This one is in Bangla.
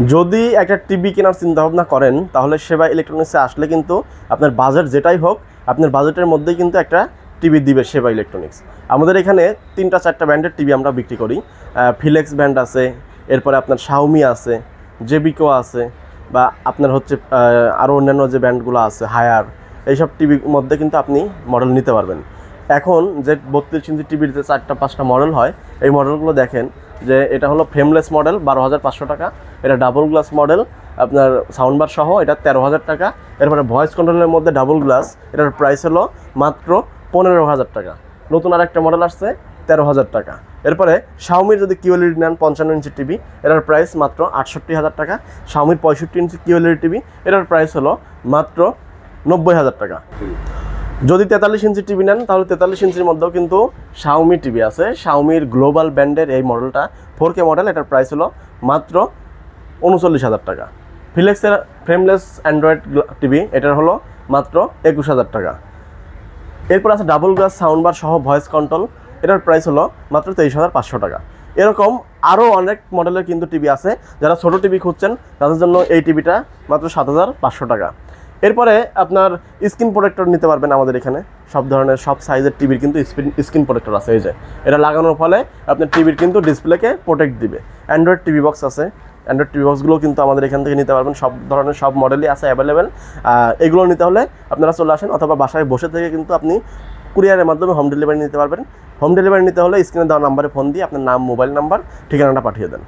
যদি একটা টিভি কেনার চিন্তাভাবনা করেন তাহলে সেবা ইলেকট্রনিক্সে আসলে কিন্তু আপনার বাজেট যেটাই হোক আপনার বাজেটের মধ্যেই কিন্তু একটা টিভি দিবে সেবা ইলেকট্রনিক্স। আমাদের এখানে 3-4টা ব্র্যান্ডের টিভি আমরা বিক্রি করি। ফিলেক্স ব্র্যান্ড আছে, এরপরে আপনার শাওমি আছে, জেবিকো আছে, বা আপনার হচ্ছে আরও অন্যান্য যে ব্র্যান্ডগুলো আছে হায়ার, এইসব টিভির মধ্যে কিন্তু আপনি মডেল নিতে পারবেন। এখন যে 32 ইঞ্চি টিভিতে 4-5টা মডেল হয়, এই মডেলগুলো দেখেন যে এটা হলো ফ্রেমলেস মডেল 12,500 টাকা, এটা ডাবল গ্লাস মডেল আপনার সাউন্ডবার সহ এটা 13,000 টাকা, এরপরে ভয়েস কন্ট্রোলের মধ্যে ডাবল গ্লাস এটার প্রাইস হলো মাত্র 15,000 টাকা। নতুন আরেকটা মডেল আসছে 13,000 টাকা। এরপরে শাওমির যদি কিউএলইডি নেন 55 ইঞ্চি টিভি, এটার প্রাইস মাত্র 68,000 টাকা। শাওমির 65 ইঞ্চি কিউএলইডি টিভি, এটার প্রাইস হলো মাত্র 90,000 টাকা। যদি 43 ইঞ্চি টিভি নেন তাহলে 43 ইঞ্চির মধ্যেও কিন্তু শাওমি টিভি আছে। শাওমির গ্লোবাল ব্র্যান্ডের এই মডেলটা 4K মডেল, এটার প্রাইস হলো মাত্র 39,000 টাকা। ফিলেক্সের ফ্রেমলেস অ্যান্ড্রয়েড টিভি, এটার হলো মাত্র 21,000 টাকা। এরপর আছে ডাবল গ্লাস সাউন্ডবার সহ ভয়েস কন্ট্রোল, এটার প্রাইস হলো মাত্র 23,500 টাকা। এরকম আরও অনেক মডেলের কিন্তু টিভি আছে। যারা ছোটো টিভি খুঁজছেন তাদের জন্য এই টিভিটা মাত্র 7,500 টাকা। এরপরে আপনার স্ক্রিন প্রোটেক্টর নিতে পারবেন আমাদের এখানে। সব ধরনের সব সাইজের টিভির কিন্তু স্ক্রিন প্রোটেক্টর আছে। এই যে এটা লাগানোর ফলে আপনার টিভির কিন্তু ডিসপ্লেকে প্রোটেক্ট দিবে। অ্যান্ড্রয়েড টিভি বক্স আছে, অ্যান্ড্রয়েড টিভি বক্সগুলো কিন্তু আমাদের এখান থেকে নিতে পারবেন। সব ধরনের সব মডেলই আছে অ্যাভেলেবেল। এগুলো নিতে হলে আপনারা চলে আসেন, অথবা বাসায় বসে থেকে কিন্তু আপনি কুরিয়ারের মাধ্যমে হোম ডেলিভারি নিতে পারবেন। হোম ডেলিভারি নিতে হলে স্ক্রিনে দেওয়া নাম্বারে ফোন দিয়ে আপনার নাম, মোবাইল নাম্বার, ঠিকানাটা পাঠিয়ে দেন।